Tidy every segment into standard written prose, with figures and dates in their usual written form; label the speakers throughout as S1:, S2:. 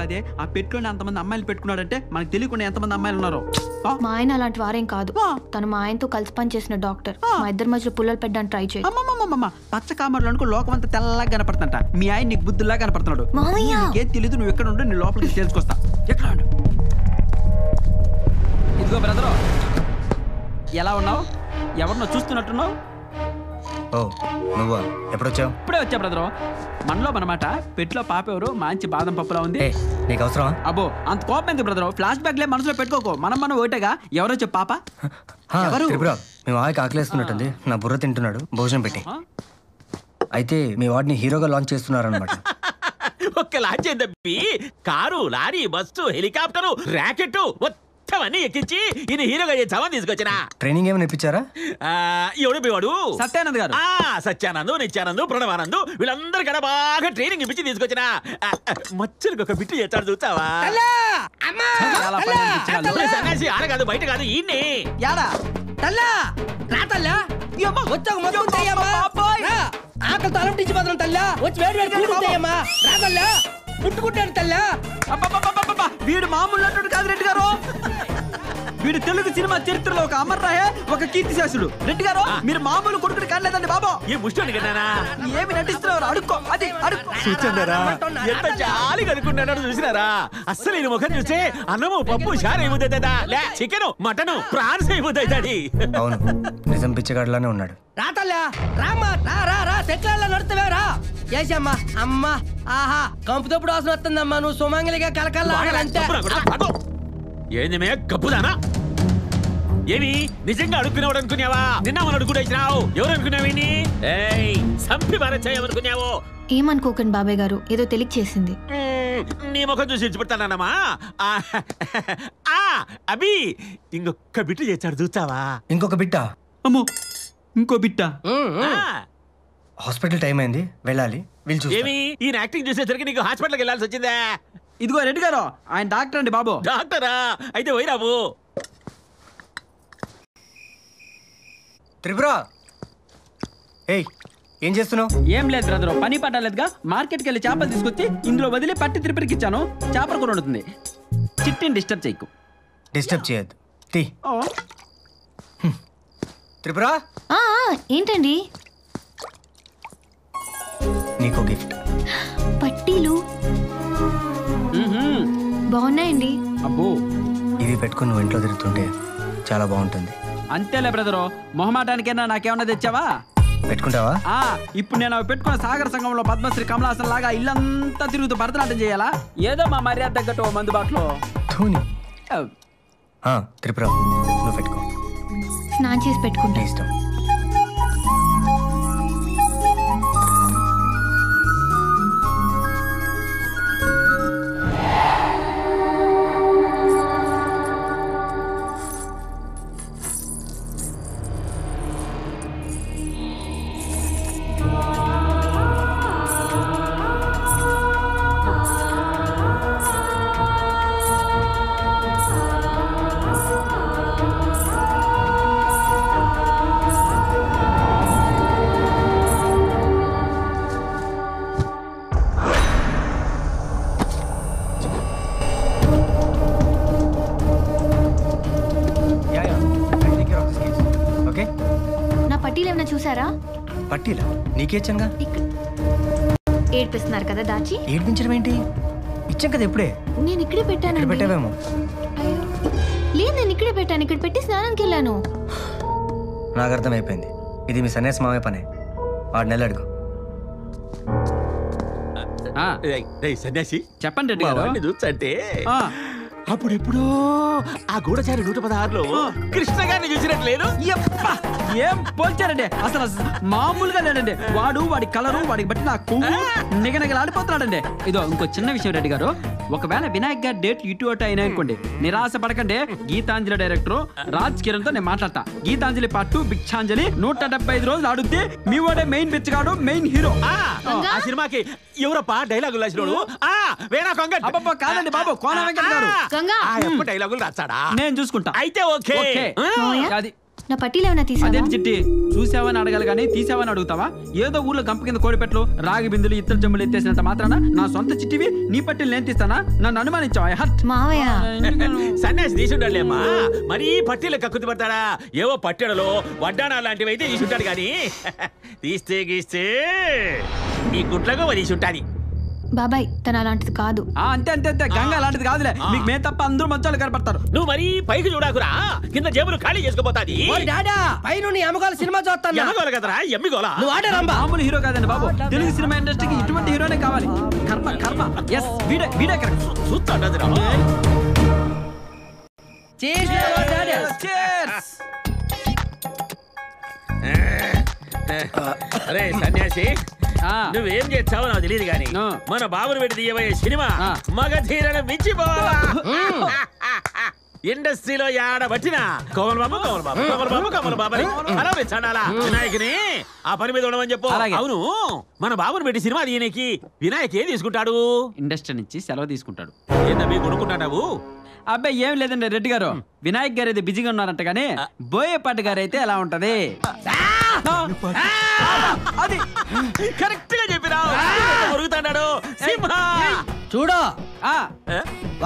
S1: కదే ఆ పెట్టులోనే అంతమంది అమ్మాయిలు పెట్టుకున్నాడంటే మనకు తెలియకుండా ఎంతమంది అమ్మాయిలు ఉన్నారు.
S2: మా ఆయన అలాంటి వారేం కాదు. తను మా ఆయనతో కలిసి పని చేసిన డాక్టర్. మా ఇద్దరి మధ్యలో పుల్లలు పెట్టడానికి ట్రై చేయి.
S1: అమ్మమ్మమ్మ పచ్చ కామర్లు అనుకో లోకం అంతా తెల్లగా కనపడుతుంట. మీ ఆయన నీకు బుద్ధుల్లా కనపడుతున్నాడు. నీకేం తెలీదు, నువ్వు ఎక్కడ ఉండు, నీ లోపలికి తెలుసుకొస్తా. ఎక్కడ ఉండు. ఇదిగో బ్రదరు, ఎలా ఉన్నావు? ఎవరినో చూస్తున్నట్టున్నావు.
S3: ఓ నువ్వా? ఎప్పుడొచ్చావు?
S1: ఇప్పుడే వచ్చా బ్రదరు. మనలో మనమాట పెట్టులో పాప ఎవరు మంచి బాదం పప్పులా ఉంది.
S3: నీకు అవసరమా?
S1: అబ్బో అంత కోపం ఎందుకు బ్రదరు? ఫ్లాష్ బ్యాక్ లే మనసులో పెట్టుకోకు. మనం ఒకటేగా. ఎవరో చెప్పు పాప.
S3: మీ వాడికి ఆకలేస్తున్నట్టుంది. నా బుర్ర తింటున్నాడు, భోజనం పెట్టి. అయితే మీ వాడిని హీరోగా లాంచ్ చేస్తున్నారనమాట.
S4: ఒక్క లాంచ్ ఏందబ్బి, car, lorry, bus, helicopter, rocket మొత్తం ఎక్కించి ఈయన హీరోగా చేసామని తీసుకొచ్చిన.
S3: ట్రైనింగ్ ఏమైనా ఇప్పించారా?
S4: ఎవడు పోవాడు?
S1: సత్యానంద్ గారు.
S4: సత్యానంద్, నిత్యానంద్, ప్రణవానంద్ వీళ్ళందరికన్నా బాగా ట్రైనింగ్ ఇప్పించి తీసుకొచ్చిన. మచ్చలకు ఒక బిట్టు చేస్తాడు, చూస్తావా? సన్యాసి ఆడ కాదు, బయట కాదు, ఈయన్ని.
S5: యాడా తల్లా రా తల్లా, వచ్చాక ఆకలితో అలంటించి మాత్రం తల్లా వచ్చి వేడి వేడి కూడుతాయమ్మా. రా తల్లా, పుట్టుకుంటాడు తల్లా.
S1: వీడు మామూలు నటుడు కాదు రెడ్డి గారు. వీడు తెలుగు సినిమా చరిత్రలో ఒక అమర్రాయే, ఒక కీర్తిశాసుడు. రెడ్డి గారు మీరు మామూలు కొడుకుని కానలేదండి బాబు.
S4: ఏ ముష్టి కన్నానా?
S1: ఏమి నటిస్తున్నారు? అడుక్కో, అది అడుక్కో.
S4: చూచండారా ఎంత జాలిగా అనుకున్నాడో చూసినారా? అస్సలు ఈ ముఖం చూస్తే అన్నము, పప్పు, షార్ అయిపోతుందా? లే చికెన్, మటన్, ప్రాన్స్ అయిపోతాయి.
S3: అవును, నిజం పిచ్చగాడిలానే ఉన్నాడు.
S5: రా తల్లా, రామ్మా, రా రా రా, సెట్లలో నడుస్తావే రా. చేసమ్మా అమ్మా. ఆహా కంపుతప్పుడు వాసన వస్తుందమ్మా. నువ్వు సుమంగలిగా కలకల్లాంటే.
S4: ఏంది మే కప్పుదానా? ఏమి నిజంగా అడుక్కునేవాడు అనుకున్నావా? నిన్న మనం అడుగుడు వచ్చినావు. ఎవరు అనుకున్నావేని? సంపి మరచాయమనుకున్నావు.
S2: ఏమనుకోకండి బాబాయ్ గారు, ఏదో తెలియక చేసింది.
S4: నీ ముఖం చూసి ఇచ్చిపెడతానమ్మా. అభి ఇంకొక బిట్టు చేశాడు, చూస్తావా?
S3: ఇంకొక బిట్టా?
S1: అమ్మో ఇంకో బిట్టా?
S3: హాస్పిటల్ టైం అయింది, వెళ్ళాలి.
S4: ఏమి ఈయన యాక్టింగ్ చూసేసరికి నీకు హాస్పిటల్కి వెళ్ళాల్సి వచ్చిందా?
S1: ఇదిగో రెడ్డి గారు, ఆయన డాక్టర్ అండి బాబు.
S4: డాక్టరా? అయితే పోయిరావు.
S3: త్రిపుర, ఏం చేస్తున్నావు?
S1: ఏం లేదు బ్రదరు, పని పట్టలేదుగా. మార్కెట్కి వెళ్ళి చేపలు తీసుకొచ్చి ఇందులో వదిలి పట్టి త్రిపురకి ఇచ్చాను. చేపలు కూడా ఉంటుంది. చిట్టిని డిస్టర్బ్ చేయకు.
S3: డిస్టర్బ్ చేయద్దు. త్రిపుర,
S2: ఏంటండి?
S3: నీకు గిఫ్ట్.
S2: పట్టీలు బాగున్నాయండి.
S1: అబ్బో
S3: ఇవి పెట్టుకుని నువ్వు ఇంట్లో తిరుగుతుంటే చాలా బాగుంటుంది.
S1: అంతేలే బ్రదరు, మొహమాటానికైనా నాకేమన్నా తెచ్చావా?
S3: పెట్టుకుంటావా?
S1: ఇప్పుడు నేను అవి పెట్టుకున్న సాగర సంఘంలో పద్మశ్రీ కమలాసన్ లాగా ఇల్లంతా తిరుగుతూ భరతనాట్యం చేయాలా? ఏదో మా మర్యాద తగ్గట్టు మందుబాటులో.
S3: త్రిపుర, నువ్వు పెట్టుకో.
S2: స్నానం చేసి పెట్టుకుంటా.
S3: ఇష్టం.
S2: చూసారా?
S3: పట్టీలా? నీకేచ్చంగా?
S2: ఏడ్పిస్తున్నారు కదా దాచి.
S3: ఏడ్పించడం ఏంటి? ఇచ్చాం కదా ఇప్పుడే.
S2: నేను ఇక్కడే పెట్టాను.
S3: పెట్టావేమో.
S2: లేదు, నేను ఇక్కడే పెట్టాను. ఇక్కడ పెట్టి స్నానానికి వెళ్ళాను.
S3: నాకు అర్థమైపోయింది, ఇది మీ సన్యాసి మావే పనే. 6 నెలలు అడుగు.
S4: సన్యాసి
S1: చెప్పండి రెడ్డి గారు.
S4: చూసంటే అప్పుడెప్పుడో ఆ గూఢచారి 116లో కృష్ణ గారిని చూసినట్లేదు.
S1: ఏం పోల్చారండి? అసలు మామూలుగా లేడండి. వాడి కలరు వాడికి బట్టి నాకు నిగనగలాడిపోతున్నాడండి. ఇదో ఇంకో చిన్న విషయం రెడ్డి గారు, ఒకవేళ వినాయక్ గారి డేట్ ఇటు అటు అయినా అనుకోండి, నిరాశ పడకండి. గీతాంజలి డైరెక్టర్ రాజ్ కిరణ్ తో నేను మాట్లాడతా. గీతాంజలి పార్ట్ 2 భిక్షాంజలి 175 రోజులు ఆడుద్ది. మీ వాడే మెయిన్ పిచ్చగాడు, మెయిన్ హీరో.
S4: ఆ సినిమాకి ఎవరప్పా డైలాగులు రాసినోడు? వేణా కొంగట్.
S1: అబ్బబ్బా కాదండి బాబు, కోన వెంకట్ గారు.
S4: డైలాగులు రాస్తాడా?
S1: నేను చూసుకుంటా.
S4: అయితే ఓకే.
S1: అది
S2: నా పట్టీలు ఏమైనా తీసావా?
S1: అదేంటి చిట్టి, చూసావని అడగాలి కానీ తీసావని అడుగుతావా? ఏదో ఊర్లో గంప కింద కోడిపెట్లు రాగి బిందులు ఇత్తడి చెంబులు ఎత్తేసినంత మాత్రాన నా సొంత చిట్టివి నీ పట్టీలు నేను తీస్తానా? నన్ను అనుమానించావా? హట్
S2: మావయ్య
S4: సన్యాసి తీసుంటాడులేమ్మా, మరీ పట్టీలు కక్కుతు పడతాడా? ఏవో పట్టెడలో వడ్డానా లాంటివి అయితే తీసుంటాడు కానీ తీస్తే గీస్తే ఈ గుట్లగా తీసుంటాది.
S2: బాబాయ్ తను అలాంటిది కాదు.
S1: అంతే అంతే అంతే, గంగ అలాంటిది కాదులే. మీకు మే తప్ప అందరూ మంచాలు కనపడతారు.
S4: నువ్వు మరీ పైకి చూడాకురా, కింద జేబులు ఖాళీ చేసుకోపోతాది.
S5: డాడా పైన ఎమ్మగోల సినిమా చూస్తాను.
S4: ఎమ్మగోల కదరా, ఎమ్మిగోల.
S5: నువ్వు ఆడరంబా.
S1: మామూలు హీరో కాదండి బాబు, తెలుగు సినిమా ఇండస్ట్రీకి ఇటువంటి హీరోనే కావాలి. కర్మ కర్మ. ఎస్, వీడే వీడే కరెక్ట్.
S4: చూస్తాడరా. అరే సన్యాసి, నువ్వేం చేస్తావో నాకు తెలియదు గాని మన బాబును పెట్టి తీయబోయే సినిమా మగధీరను మించిపోవాలా? ఇండస్ట్రీలో ఆడబట్టిన కోమల బాబు కోమల బాబు కోమల బాబు కోమల బాబు అలా చండాలా వినాయకుని ఆ పని మీద ఉండమని చెప్పు. అవును, మన బాబును పెట్టి సినిమా తీయనికి వినాయక్ ఏం తీసుకుంటాడు?
S1: ఇండస్ట్రీ నుంచి సెలవు తీసుకుంటాడు.
S4: ఏంటవి కొనుక్కుంటావు?
S1: అబ్బాయి ఏం లేదండి రెడ్డి గారు, వినాయక్ గారు అయితే బిజీగా ఉన్నారంట గానీ బోయేపాటి గారు అయితే ఎలా ఉంటది?
S4: అది కరెక్ట్ గా చెప్పినావు. మురుగుతాడు సింహ.
S5: చూడు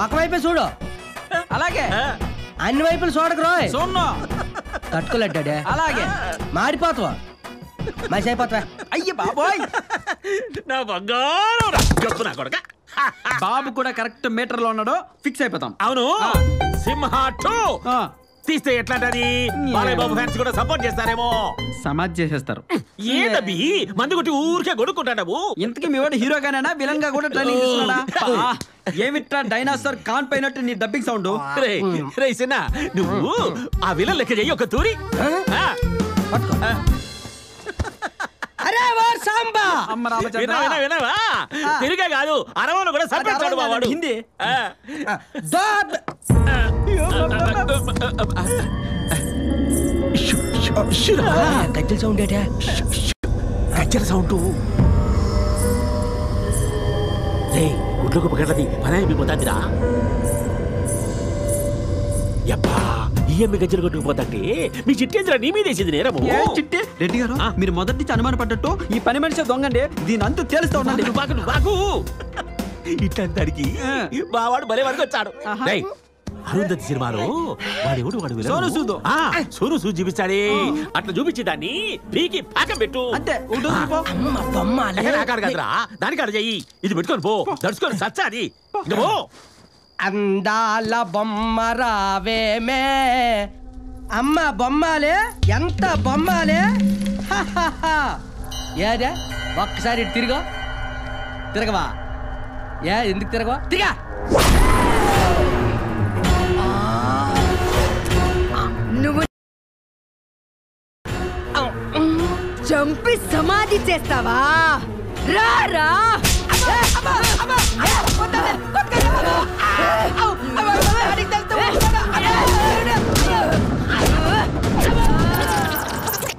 S5: ఒకవైపే చూడు,
S1: అలాగే
S5: అన్ని వైపులు చూడకు రోయ్.
S1: సోన్నో
S5: తట్టుకోలేడ్డాడే.
S1: అలాగే
S5: మాడిపోతావా? మసి అయిపోతావా?
S1: అయ్య బాబోయ్,
S4: నా బంగారం చెప్పు నా కొడక.
S1: బాబు కూడా కరెక్ట్ మీటర్ లో ఉన్నాడు, ఫిక్స్ అయిపోతాం.
S4: అవును, సింహ 2 తీస్తే ఎట్లాంటది? బాలయ్య బాబు ఫ్యాన్స్ కూడా సపోర్ట్ చేస్తారేమో.
S1: సమాజ్ చేసేస్తారు.
S4: ఏంటబ్బి మందు కొట్టి ఊరికే కొడుకుంటావు?
S1: ఇంతకీ మీ వాడు హీరోగానేనా విలన్ గా కూడా ట్రైనింగ్ తీసుకున్నాడా? ఏమిట్రా డైనాసర్ కాన్ పైనట్టు నీ డబ్బింగ్ సౌండ్.
S4: రే సిన్న, నువ్వు ఆ విలన్ లెక్క చెయ్యి ఒక తూరి.
S5: అరే వార్ సాంబా.
S4: వినవా? తిరిగే కాదు, అరవలో కూడా సరిపెట్టాడు మా వాడు.
S1: హిందీ
S5: గజ్జల సౌండ్ ఏటా?
S4: గజ్జల సౌండ్. గుడ్లకు పగలది పని అయిపోతాదిరా. యబ్బా, ఈ అమ్మి గజ్జలు కొట్టుకుపోతాంటే మీ చిట్టేంద్ర నీ మీదేసింది నేరము.
S1: చిట్టి రెడ్డి గారు, మీరు మొదటి నుంచి అనుమాన పడ్డట్టు ఈ పని మనిషి దొంగండి. దీని అంతా తెలుస్తా ఉండండి.
S4: బాగు ఇట్లాంటికి బావాడు భలే వరకు వచ్చాడు. అరుంధతి సినిమాలో వాడు సోను సూద్ చూపించాడే, అట్లా చూపించి దాన్ని పీకి పాకం పెట్టు.
S1: అంతే
S4: కదరా, దానికాడ చెయ్యి. ఇది పెట్టుకొని పో, దడుచుకొని సచ్చాది.
S5: అందాల బొమ్మ రావేమే అమ్మ బొమ్మాలే, ఎంత బొమ్మాలే. ఏదే ఒక్కసారి తిరగా తిరగవా? ఎందుకు తిరగవా? తిరగా.
S6: నువ్వు చంపి సమాధి చేస్తావా? రారా.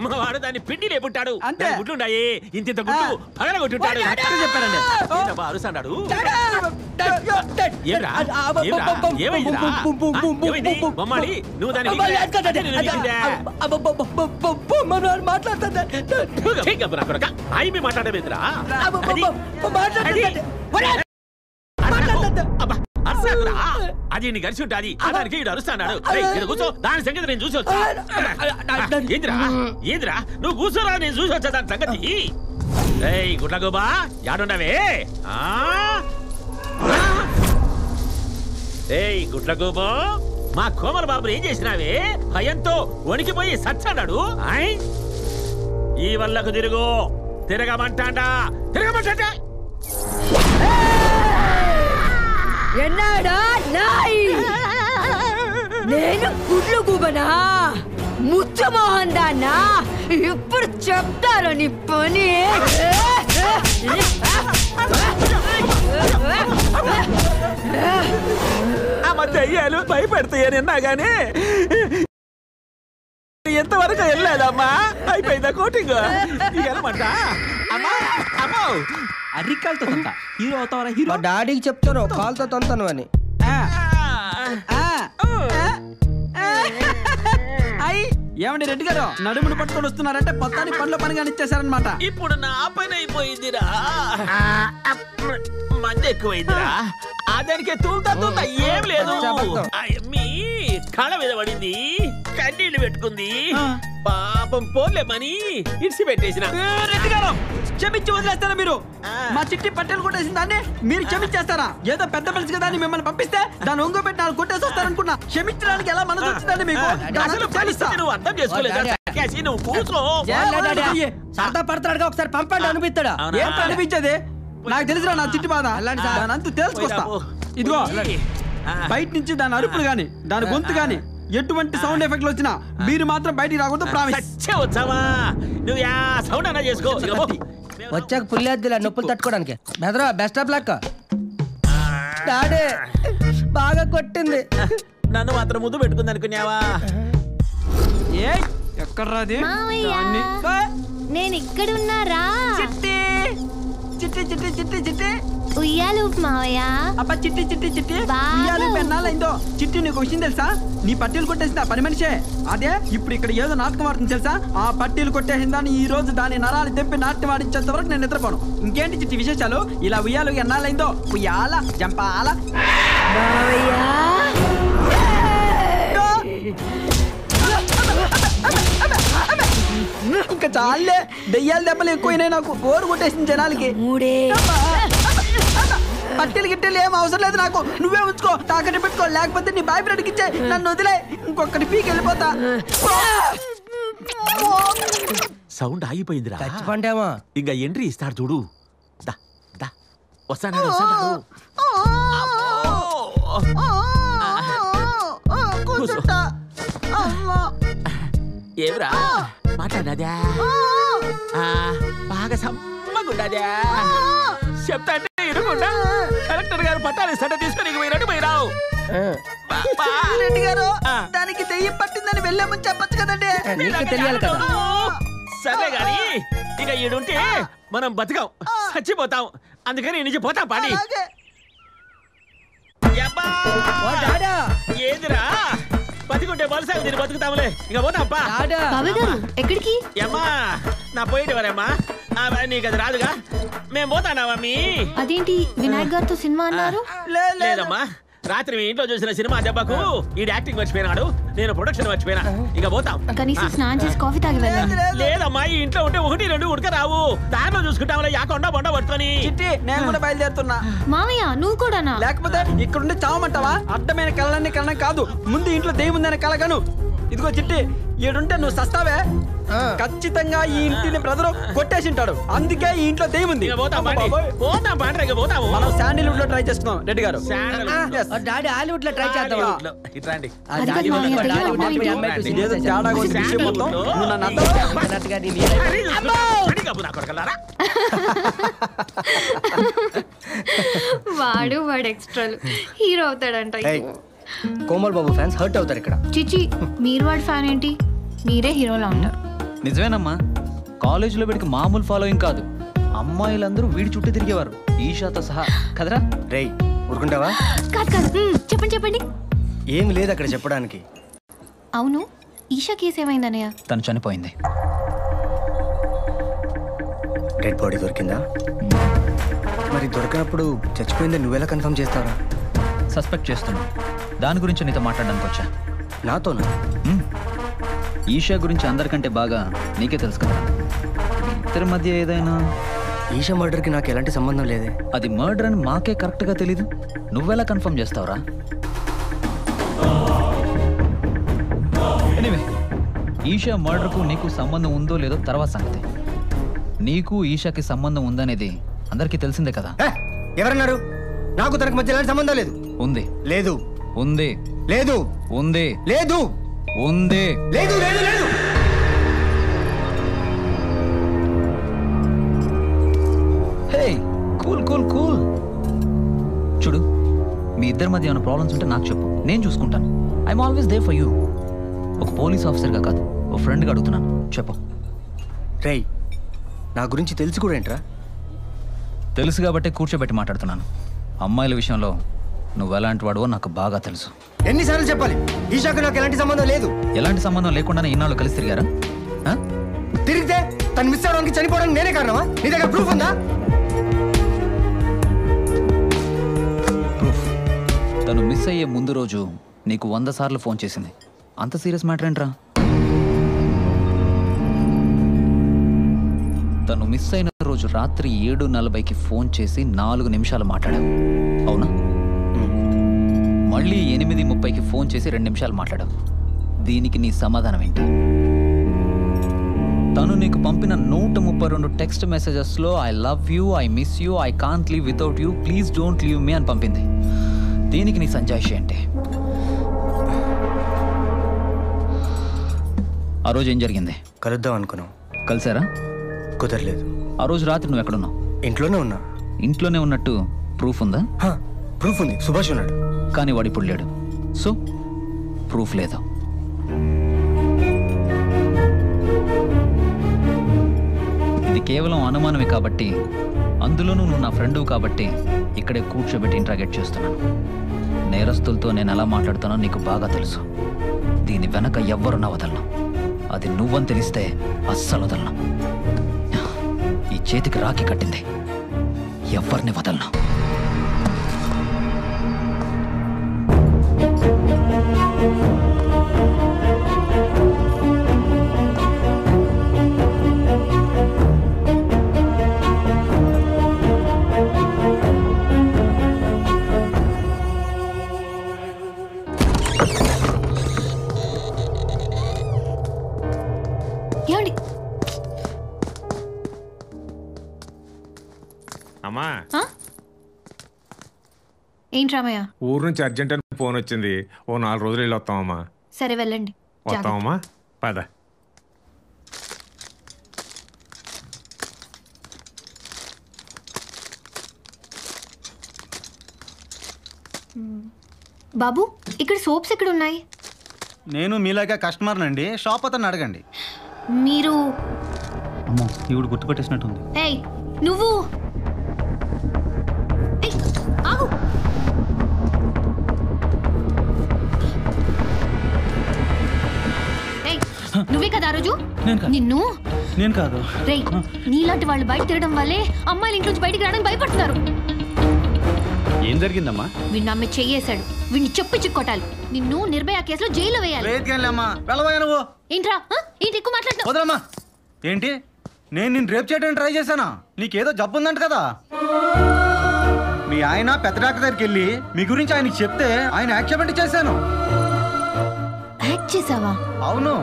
S4: మా వాడు దాన్ని పిండి లేపుంటాడు.
S1: అంతే.
S4: గుడ్లుండాయి, ఇంత గుడ్లు పగల కొట్టుంటాడు.
S1: చెప్పారండి.
S4: అరుస్తాడు. బొమ్మాడి, నువ్వు దాన్ని మాట్లాడమేంద్రా? అది నీ కలిసి ఉంటాది. దానికి ఇడు అరుస్తాడు. కూర్చో, దాని సంగతి నేను చూసి వచ్చా. ఏంద్రా నువ్వు కూర్చోరా, నేను చూసి వచ్చా దాని సంగతి. గుడ్లగోబా యాడుండవే? గుడ్లగోబా, మా కోమల బాబుని ఏం చేసినావే? భయంతో వణికిపోయి సచ్చాడు. ఈ వల్లకు తిరుగు. తిరగమంటాడా? తిరగమంటాడా?
S6: ఎన్నాడా నాయ్? నేను గుడ్లు గుబనా? ముచ్చమోహన్ దాన్నా? ఇప్పుడు చెప్తారు నీ పని.
S4: ఆ మధ్య అయ్యాలు భయపెడతాయని గానీ ఎంతవరకు వెళ్ళలేదమ్మా. అయిపోయిందా కోటింగ్? వెళ్ళమంట అమ్మా. అమ్మో,
S1: అరికాలతో తంత హీరో అవుతావరా? హీరో
S5: డాడీకి చెప్తాను కాల్తో తంతాను అని.
S1: ఏమండి రెడ్డి గారు నడుమును పట్టుకొని వస్తున్నారంటే మొత్తాన్ని పనిలో పనిగా ఇచ్చేసారనమాట.
S4: ఇప్పుడు నా పని అయిపోయిందిరా. మంది ఎక్కువైందిరా. దానికి తూలుతా ఏం లేదు. మీ కళ మీద పడింది, కన్నీళ్లు పెట్టుకుంది. పాపం పోలేమని ఇడిసి పెట్టేసిన.
S1: రెడ్డి గారు క్షమించి వదిలేస్తారా మీరు? మా చిట్టి పట్టెలు కొట్టేసిన దాన్ని మీరు క్షమించేస్తారా? ఏదో పెద్ద మనిషి కదా అని మిమ్మల్ని పంపిస్తే దాన్ని ఒంగో పెట్టి నాకు కొట్టేసి వస్తారనుకున్నా. క్షమించడానికి ఎలా మనసు వచ్చిందండి మీకు?
S4: అసలు పరిస్థితి నువ్వు అర్థం చేసుకోలేదు. నువ్వు కూర్చో.
S5: సరదా పడతాడుగా, ఒకసారి పంపండి అనిపిస్తాడా?
S1: ఏంటి అనిపించేది? నాకు తెలుసురా నా చిట్టి బాధ. దాని అంతా తెలుసుకొస్తా. ఇదిగో బయట నుంచి దాని అరుపులు గాని దాని గొంతు గాని ఎటువంటి సౌండ్ ఎఫెక్ట్ వచ్చినా మీరు మాత్రం బయటికి రాకూడదు. ప్రామిస్.
S4: నువ్వు సౌండ్ అన్నా చేసుకో.
S5: వచ్చాక పుల్లేద్దులే నొప్పులు తట్టుకోవడానికి. బెదరా బెస్ట్ ఆఫ్ లక్. డాడీ బాగా కొట్టింది.
S4: నన్ను మాత్రం ముద్దు పెట్టుకుంది అనుకున్నావా?
S1: ఏ ఎక్కడ్రాది?
S2: నేను ఇక్కడ ఉన్నారా?
S1: చిట్టి చిట్టి చిట్టి చిట్టి చిట్టి
S2: ఉయ్యాలు మావయ్య.
S1: అబ్బా చిట్టి చిట్టి చిట్టి
S2: బాబు.
S1: ఉయ్యాలు పెన్నాలైందో. చిట్టి నీకు విషయం తెలుసా? నీ పట్టీలు కొట్టేసిందా పని మనిషే. అదే ఇప్పుడు ఇక్కడ ఏదో నాటకం ఆడుతుంది తెలుసా? ఆ పట్టీలు కొట్టేసిందని ఈ రోజు దాని నరాలు తెప్పి నాట్యం ఆడించేంత వరకు నేను నిద్రపోను. ఇంకేంటి చిట్టి విశేషాలు? ఇలా ఉయ్యాలు ఎన్నాలైందో. ఉయ్యాల జంపాల ఇంకా చాలే. దెయ్యాల దెబ్బలు ఎక్కువైనాయి. నాకు బోరు కొట్టేసింది జనాలకి. పట్టెలు గిట్టెలు ఏం అవసరం లేదు నాకు. నువ్వే ఉంచుకో, తాకట్టు పెట్టుకో. లేకపోతే నీ బాయ్ ఫ్రెండ్కి ఇచ్చే, నన్ను వదిలే. ఇంకొకటి పీకి వెళ్ళిపోతా.
S4: సౌండ్ ఆగిపోయిందిరా.
S5: చచ్చిపోండేమో.
S4: ఇంకా ఎంట్రీ ఇస్తాడు చూడు. వస్తాడు. ఏమిరా మాట్లాడాదా? బాగా సమ్మగుండాదా? చెప్తా అంటే ఇరుకుండా కలెక్టర్ గారు పట్టాలు ఇస్తాడ తీసుకొని పోయినట్టు పోయిరావు.
S1: రెడ్డి గారు దానికి దెయ్యం పట్టిందని వెళ్ళామని చెప్పచ్చు కదండి.
S5: నీకు తెలియాలి కదా.
S4: సరే గాని ఇక ఈడుంటే మనం బతకం, చచ్చిపోతాం. అందుకని నుంచి పోతాం పాడి. ఏదిరా బతికుంటే బలసాగు దీన్ని బతుకుతాములే. ఇక పోతాంపా.
S2: ఎక్కడికి?
S4: ఏమ్మా నా పోయేటివారేమ్మా, నీకు అది రాదుగా. మేము పోతానా మీ?
S2: అదేంటి వినాయక్ గారితో సినిమా అన్నారు?
S4: లేదమ్మా, రాత్రి మీ ఇంట్లో చూసిన సినిమా దెబ్బకు ఈ యాక్టింగ్ మర్చిపోయినాడు, నేను ప్రొడక్షన్ మర్చిపోయినా. ఇక పోతాం.
S2: కనీసం స్నానం చేసి కాఫీ తాగి వెళ్ళండి.
S4: లేదమ్మా, ఈ ఇంట్లో ఉంటే 1-2 ఉడక రావు. దారిలో చూసుకుంటాంలే, యాకొండ బొండ పట్టుకొని.
S1: చిట్టి నేను కూడా బయలుదేరుతున్నా.
S2: మామయ్య నువ్వు కూడానా?
S1: లేకపోతే ఇక్కడుండి చావమంటావా? అడ్డమైన కళలన్నీ కళనం కాదు, ముందు ఇంట్లో దెయ్యం ఉందని కలగను. ఇదిగో చిట్టి, ఈడుంటే నువ్వు సస్తావే. ఖచ్చితంగా ఈ ఇంటిని బ్రదరు కొట్టేసింటాడు. అందుకే ఈ ఇంట్లో దెయ్యం ఉంది. మనం శాండిల్వుడ్ లో ట్రై చేస్తున్నాం రెడ్డి గారు.
S5: డాడీ హాలీవుడ్ లో ట్రై చేద్దాం.
S1: ఇదేదో తేడా వచ్చి విషయం మొత్తం నువ్వు నన్ను
S2: వాడు ఎక్స్ట్రాలు హీరో అవుతాడంట.
S3: కోమల్ బాబు ఫ్యాన్స్ హర్ట్ అవుతారు ఇక్కడ.
S2: చిచి, మీరు వాడి ఫ్యాన్ ఏంటి? మీరే హీరోలా ఉంటారు.
S7: నిజమేనమ్మా, కాలేజీలో వీడికి మామూలు ఫాలోయింగ్ కాదు. అమ్మాయిలందరూ వీడి చుట్టూ తిరిగేవారు, ఈషాతో సహా. కదరా?
S3: రేయ్ ఊరుకుంటావా?
S2: కాదు చెప్పండి.
S3: ఏం లేదు అక్కడ చెప్పడానికి.
S2: అవును, ఈషా కేసు ఏమైందన్నయ్య?
S7: తను చనిపోయింది.
S3: డెడ్ బాడీ దొరికిందా? మరి దొరికినప్పుడు చచ్చిపోయిందని నువ్వెలా కన్ఫర్మ్ చేస్తావా?
S7: సస్పెక్ట్ చేస్తున్నా. దాని గురించి నీతో మాట్లాడడానికి వచ్చా.
S3: నాతోనా?
S7: ఈషా గురించి అందరికంటే బాగా నీకే తెలుసు కదా. ఇద్దరి మధ్య ఏదైనా?
S3: ఈషా మర్డర్కి నాకు ఎలాంటి సంబంధం లేదే.
S7: అది మర్డర్ అని మాకే కరెక్ట్గా తెలీదు. నువ్వెలా కన్ఫర్మ్ చేస్తావురా? ఎనీవే, ఈషా మర్డర్కు నీకు సంబంధం ఉందో లేదో తర్వాత సంగతి. నీకు ఈషాకి సంబంధం ఉందనేది అందరికీ తెలిసిందే కదా.
S3: ఎవరన్నారు? నాకు తనకు మధ్య ఎలాంటి సంబంధం లేదు.
S7: ఉంది.
S3: లేదు.
S7: ఉంది.
S3: లేదు.
S7: ఉంది.
S3: లేదు.
S7: ఉంది.
S3: లేదు. లేదు. లేదు.
S7: హే, కూల్ కూల్ కూల్. చూడు, మీ ఇద్దరి మధ్య ఏమైనా ప్రాబ్లమ్స్ ఉంటే నాకు చెప్పు, నేను చూసుకుంటాను. I'm always there for you. ఒక పోలీస్ ఆఫీసర్గా కాదు, ఒక ఫ్రెండ్గా అడుగుతున్నాను, చెప్పు.
S3: రేయ్, నా గురించి తెలిసి కూడా ఏంట్రా?
S7: తెలుసు కాబట్టే కూర్చోబెట్టి మాట్లాడుతున్నాను. అమ్మాయిల విషయంలో నువ్వు ఎలాంటి వాడువో నాకు బాగా తెలుసు.
S3: ఎన్నిసార్లు చెప్పాలి? ఈషాకు నాకు ఎలాంటి సంబంధం లేదు.
S7: ఎలాంటి సంబంధం లేకుండానే ఇన్నాళ్ళు కలిసి తిరిగారా?
S3: తిరిగితే తను మిస్ అవడానికి చనిపోవడానికి నేనే కారణమా? నీ దగ్గర ప్రూఫ్ ఉందా?
S7: ప్రూఫ్? తను మిస్ అయ్యే ముందు రోజు నీకు 100 సార్లు ఫోన్ చేసింది. అంత సీరియస్ మ్యాటర్ ఏంట్రా? తను మిస్ అయిన రోజు రాత్రి 7:40కి ఫోన్ చేసి 4 నిమిషాలు మాట్లాడావు, అవునా? మళ్ళీ 8:30కి ఫోన్ చేసి 2 నిమిషాలు మాట్లాడావు. దీనికి నీ సమాధానం ఏంటి? తను నీకు పంపిన 132 టెక్స్ట్ మెసేజెస్లో I love you, I miss you, I can't live without you, please don't leave me అని పంపింది. దీనికి నీ సంజాయిషి ఏంటి? ఆ రోజు ఏం జరిగింది?
S3: కలుద్దాం అనుకున్నాం.
S7: కలిసారా?
S3: కుదరలేదు.
S7: ఆ రోజు రాత్రి నువ్వు ఎక్కడున్నావు?
S3: ఇంట్లోనే ఉన్నా.
S7: ఇంట్లోనే ఉన్నట్టు ప్రూఫ్ ఉందా?
S3: ప్రూఫ్ ఉంది. సుభాష్ ఉన్నాడు.
S7: కానీ వాడు ఇప్పుడు లేడు, సో ప్రూఫ్ లేదు. ఇది కేవలం అనుమానమే కాబట్టి, అందులోనూ నువ్వు నా ఫ్రెండు కాబట్టి ఇక్కడే కూర్చోబెట్టి ఇంట్రాగేట్ చేస్తున్నాను. నేరస్తులతో నేను ఎలా మాట్లాడుతానో నీకు బాగా తెలుసు. దీని వెనక ఎవ్వరున్నా వదలను. అది నువ్వని తెలిస్తే అస్సలు వదలను. ఈ చేతికి రాఖీ కట్టింది, ఎవరిని వదలను.
S8: అమ్మా,
S2: ఏంటి రామయ్య?
S8: ఊరు నుంచి అర్జెంట్ అని ఫోన్ వచ్చింది. ఓ 4 రోజులు వెళ్ళి వస్తామమ్మా.
S2: సరే వెళ్ళండి.
S8: వస్తామమ్మా, పద.
S2: బాబు, ఇక్కడ సోప్స్ ఎక్కడ ఉన్నాయి?
S9: నేను మీలాగా కస్టమర్ నండి. షాప్ అతను అడగండి.
S2: మీరు
S9: అమ్మో, ఈవిడ గుర్తుపట్టేసినట్టుంది.
S2: ఏయ్ నువ్వు ఆగు. నువ్వే కదా ఆ రోజు? నిన్ను
S9: నేను కాదు.
S2: రేయ్, నీలాంటి వాళ్ళు బయట తిరగడం వల్లే అమ్మాయిలు ఇంట్లో నుంచి బయటికి రావడానికి భయపడుతున్నారు.
S9: ఏం జరిగిందమ్మా?
S2: వీడిని అమ్మాయి చెయ్యేశాడు. వీడిని చెప్పి చిక్కొట్టాలి. నిన్ను నిర్భయ కేసులో జైల్లో వేయాలి.
S9: నువ్వు
S2: ఏంట్రా? ఏంటి ఎక్కువ మాట్లాడుతున్నావు?
S9: వదలమ్మా. ఏంటి, నేను నిన్ను రేప్ చేయడానికి ట్రై చేశానా? నీకేదో జబ్బు ఉందంట కదా. మీ ఆయన పెద్ద డాక్టర్ దగ్గరికి వెళ్ళి మీ గురించి ఆయనకి చెప్తే ఆయన యాక్సెప్ట్ చేశాను.
S2: యాక్ట్ చేసావా?
S9: అవును.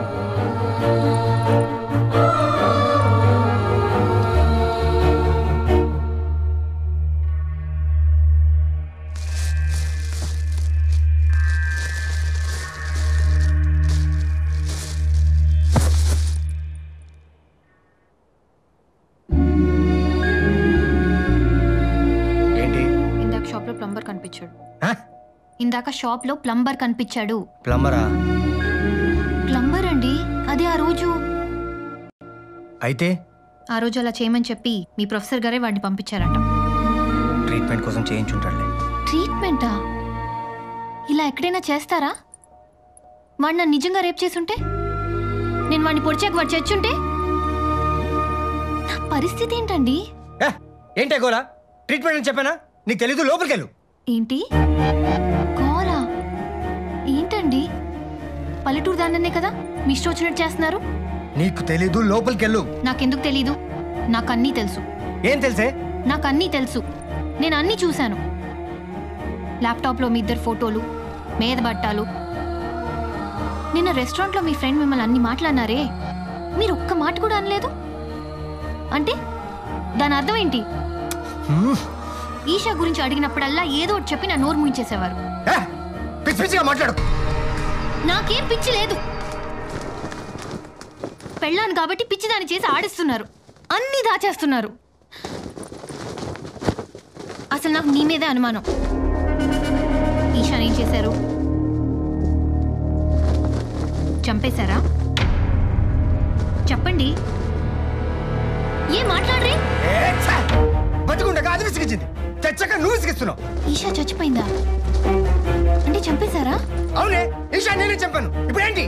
S2: ప్లంబర్ కనిపించాడు. ఇందాక షాప్ లో ప్లంబర్ కనిపించాడు.
S3: ప్లంబరా?
S2: ప్లంబర్ అండి, అదే ఆ రోజు.
S3: అయితే
S2: ఆ రోజు అలా చేయమని చెప్పి మీ ప్రొఫెసర్ గారే వాడిని పంపించారంట.
S3: ట్రీట్మెంట్ కోసం చేయించుంటాడులే.
S2: ట్రీట్మెంటా? ఇలా ఎక్కడైనా చేస్తారా? వాడు నన్ను నిజంగా రేప్ చేసుంటే, నేను వాడిని పొడిచాక వాడు చచ్చుంటే నా పరిస్థితి ఏంటండి?
S3: ఏంటే గోలా? ట్రీట్మెంట్ అని చెప్పానా? నీకు తెలీదు, లోపలికెళ్ళు.
S2: ఏంటి గోలా? ఏంటండి, పల్లెటూరు దాన్నే కదా మీ ఇష్టం వచ్చినట్టు చేస్తున్నారు.
S3: నీకు తెలీదు, లోపలికెళ్ళు.
S2: నాకెందుకు తెలీదు? నాకు అన్నీ తెలుసు.
S3: ఏం తెలుసే?
S2: నాకు అన్నీ తెలుసు. నేను అన్నీ చూశాను. ల్యాప్టాప్లో మీ ఇద్దరు ఫోటోలు, మీద బట్టాలు. నిన్న రెస్టారెంట్లో మీ ఫ్రెండ్ మిమ్మల్ని అన్ని మాట్లాడినారే, మీరు ఒక్క మాట కూడా అనలేదు. అంటే దాని అర్థం ఏంటి? ఈషా గురించి అడిగినప్పుడల్లా ఏదో ఒకటి చెప్పి నా నోరు ముయించేసేవారు.
S3: మాట్లాడు.
S2: నాకేం పిచ్చి లేదు. పెళ్ళాను కాబట్టి పిచ్చిదాన్ని చేసి ఆడిస్తున్నారు, అన్నీ దాచేస్తున్నారు. అసలు నాకు నీ మీదే అనుమానం. ఈషాని ఏం చేశారు? చంపేశారా? చెప్పండి. ఏం మాట్లాడరే?
S3: బతికుండగా అది విసిగించింది, చచ్చాక నువ్వు విసిగిస్తున్నావు.
S2: ఈషా చచ్చిపోయిందా? వాడిని చంపేశారా?
S10: అవునే ఈషా నేనే చెప్పాను. ఇప్పుడు ఏంటి?